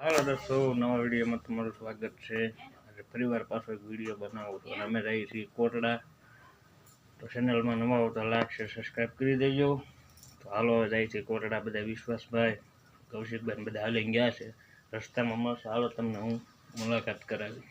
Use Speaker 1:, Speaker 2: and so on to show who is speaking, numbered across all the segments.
Speaker 1: Hello दोस्तों, नवा video में તમારું સ્વાગત છે। આજે ફરીવાર પાછો એક વિડીયો બનાવું છું અને અમે જઈએ છીએ કોટડા। તો ચેનલમાં નવા હો તો લાઈક શેર સબસ્ક્રાઈબ કરી દેજો। તો હાલો હવે જાય છે કોટડા। બધા વિશ્વાસભાઈ, કૌશિકભાઈ બધા હાલીને ગયા છે। રસ્તામાં મળશે, હાલો તમને હું મુલાકાત કરાવી।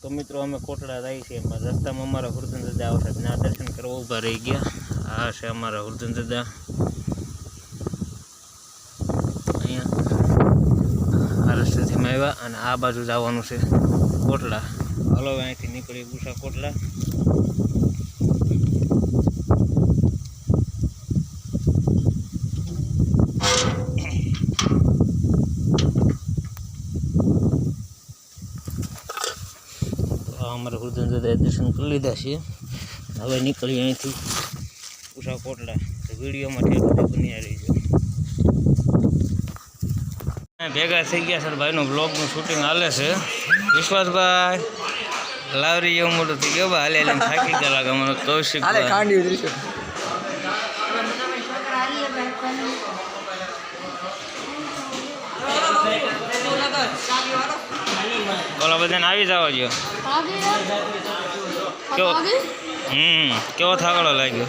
Speaker 1: तो मित्रों अमे कोटड़ा जाए छे। रस्ता में अमरा हुरदन दादा आवशे, दर्शन करवा ऊभा रही गया। आ छे अमरा हुरदन दादा। अहींया आ रस्तेथी अमे आव्या अने आ बाजू जवानुं छे कोटड़ा। हालो अहींथी निकળી गुसा कोटड़ा। हमारे हुरदन दादा दर्शन कर लीधा है। हवे निकली अँ थी उषा कोटड़ा। तो वीडियो में ठेठ बनी रहीजो। भेगा थी गया सर भाई ब्लॉग में शूटिंग हाले से। विश्वास भाई लावरी एवं मोटू थी गयो हाले हाले थाकी गया लागे मन। कौशिक बोला बधाने આવી જવા જો। કેવો કેવો થાકડો લાગ્યો?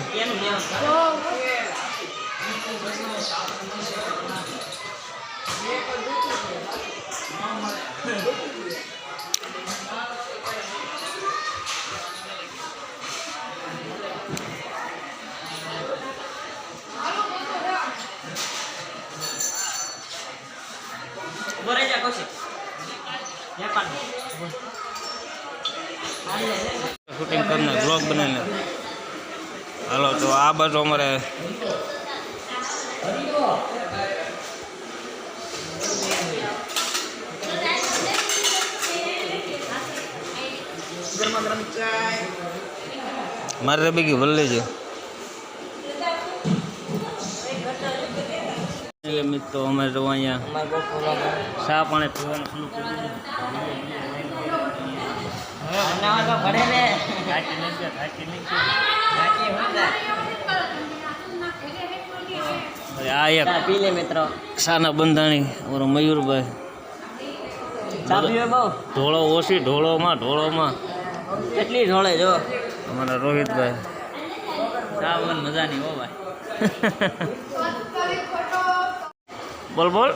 Speaker 1: शूटिंग करना ब्लॉग बनाने। हेलो तो आ बाजू अमरे मारे बेगी बोल लेजो। मित्रों अमे जो अँ चा पानी पीवा शुरू कर साना बंधाणी और मयूर भाई ढोलो ओછી ढोलो में કેટલી ઢોળે જો અમારા રોહિત ભાઈ સાવન મજા નહીં હો ભાઈ। बोल बोल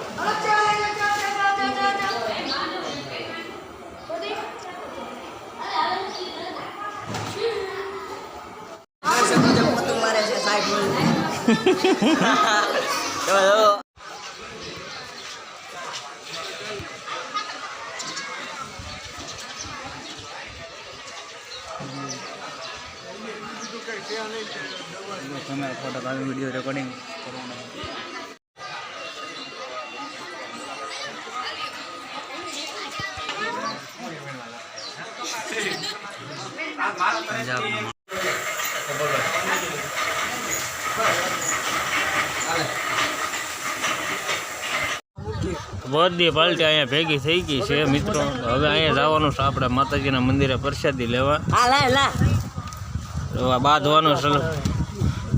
Speaker 1: फोटो वीडियो रिकॉर्डिंग बधी पाल्टी अँ भेगी थी गई है मित्रों। हवे अँ जवानुं छे आपणे माताजीना मंदिरे प्रसादी लेवा।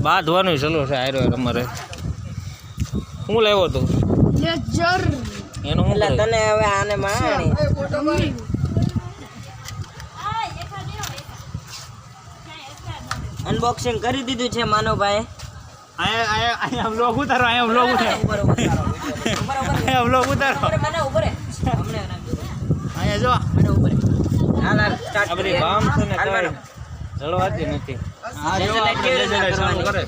Speaker 1: बांधवानुं चलो छे हारे अमारे। हूँ लाव्यो तो एनु हूँ तने हवे आने माणी अनबॉक्सिंग करी दीधुं छे मानो भाई। आया व्लॉग उतारो, आया व्लॉग उतारो, आया व्लॉग उतारो મને ઉપર हमने आया जो મને ઉપર હાલ હાલ સ્ટાર્ટ આ બધી કામ છે ને કઈ જળવાતી નથી। આ જો આપણે ચાલુ કરે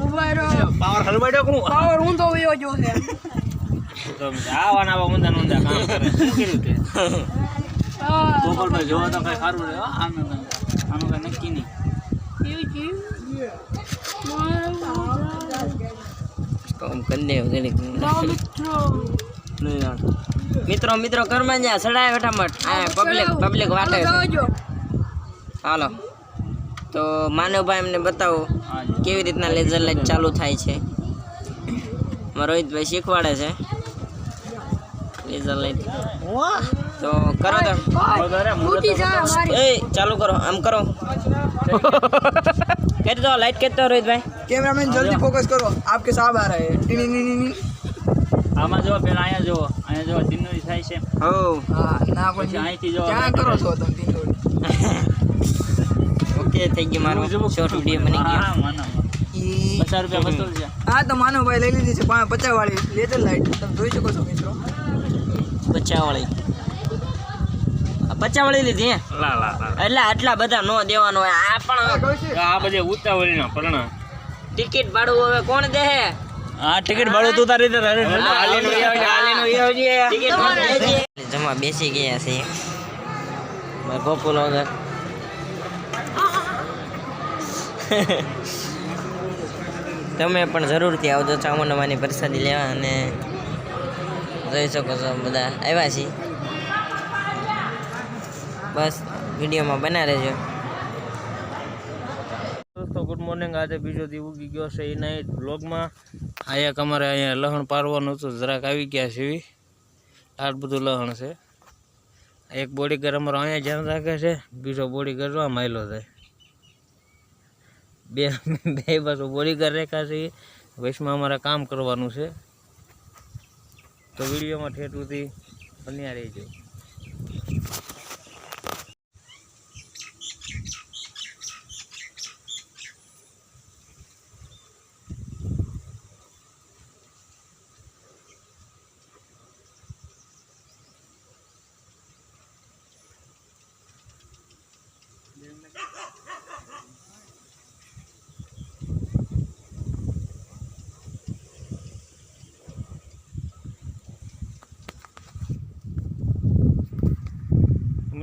Speaker 1: ઉભારો પાવર હલવાડ્યો કોણ પાવર ઊંધો વયો જો છે તો આવાના ઊંધા ઊંધા કામ કરે શું કર્યું તે ગોપાલ ભાઈ જો તો કઈ સારું રહે આનું કઈ નક્કી નહીં। કોમ કંદે વગેરે મિત્રો ઘરમાં જા સડાય ફટાફટ આ પબ્લિક વાટે છે હાલો તો માનવભાઈ એમને બતાવો કેવી રીતના લેઝર લાઇટ ચાલુ થાય છે રોહિતભાઈ શીખવાડે છે લેઝર લાઇટ તો કરો એ ચાલુ કરો આમ કરો कर दो लाइट कहते हो रोहित भाई
Speaker 2: कैमरामैन जल्दी फोकस करो आपके साहब आ रहे हैं
Speaker 1: आमा जो पेला आया जो दिनोरी થાય છે હો
Speaker 2: હા ના પછી અહીંથી જો ક્યાં કરો છો તમે દિનોરી
Speaker 1: ઓકે થઈ ગયું મારું શોર્ટ વિડિયો બની ગયો હા માનો 50 રૂપિયા વસૂલ છે
Speaker 2: હા તો માનો ભાઈ લઈ લીધી છે 50 વાળી લેઝર લાઇટ તમે જોઈ શકો છો મિત્રો
Speaker 1: 50 વાળી 50 વાળી લીધી હે એટલે આટલા બધા નો દેવાનો આ પણ આ બધે ઉતાવળીનો પરણા ટિકિટ ભાડું હવે કોણ દે હે હા ટિકિટ ભાડું તું તારી રીતે ટિકિટ જમા બેસી ગયા છે ગોપુલ વગર તમે પણ જરૂરથી આવજો ચામુંડામાની પ્રસાદી લેવા અને જોઈ શકો છો બધા આવ્યા છીએ બસ વિડીયોમાં બના રહેજો દોસ્તો ગુડ મોર્નિંગ આજે બીજો દી ઉગી ગયો છે એ નાઈટ વ્લોગમાં આ એક અમારે અહીંયા લહણ પારવાનું હતું જરાક આવી ગયા છે આટલું બધું લહણ છે એક બોડીગાર્ડ અમારો અહીંયા ધ્યાન રાખે છે બીજો બોડીગાર્ડ આ માયલો થાય બે પાછું બોડીગાર્ડ રેખા છે વૈશમાં અમારે કામ કરવાનું છે તો વિડીયોમાં ઠેઠ સુધી બન્યા રહેજો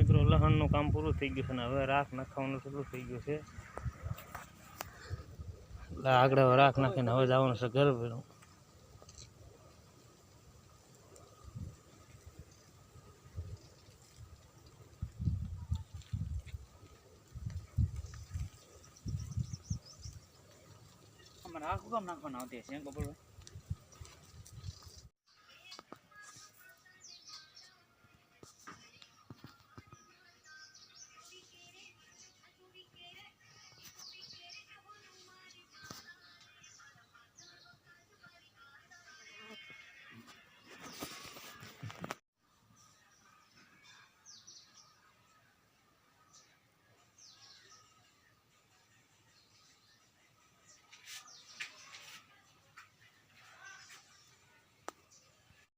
Speaker 1: મિત્રો લહણનું કામ પૂરું થઈ ગયું છે ને હવે રાખ નાખવાનું શરૂ થઈ ગયું છે આગળ રાખ નાખીને હવે જવાનું છે ઘર ભેરું આખું કામ નાખવાનું આવતી છે ખબર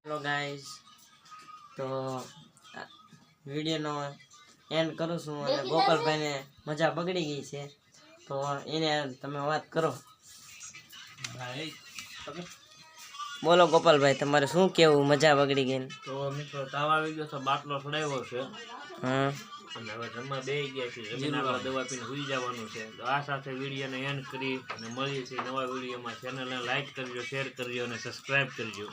Speaker 1: હેલો ગાઈઝ તો વિડીયોનો એન્ડ કરું છું અને ગોપાલભાઈને મજા બગડી ગઈ છે તો એને તમે વાત કરો બોલો ગોપાલભાઈ તમારે શું કેવું મજા બગડી ગઈ
Speaker 3: તો મિત્રો તાવ આવી ગયો છે બાટલો સડાવ્યો છે
Speaker 1: હા
Speaker 3: અને હવે જમવા બેસી ગયા છે જમીન આપણે દવા પીને સુઈ જવાનું છે તો આ સાથે વિડીયોને એન્ડ કરી અને મળીએ છીએ નવા વિડીયોમાં ચેનલને લાઈક કરજો શેર કરજો અને સબસ્ક્રાઈબ કરજો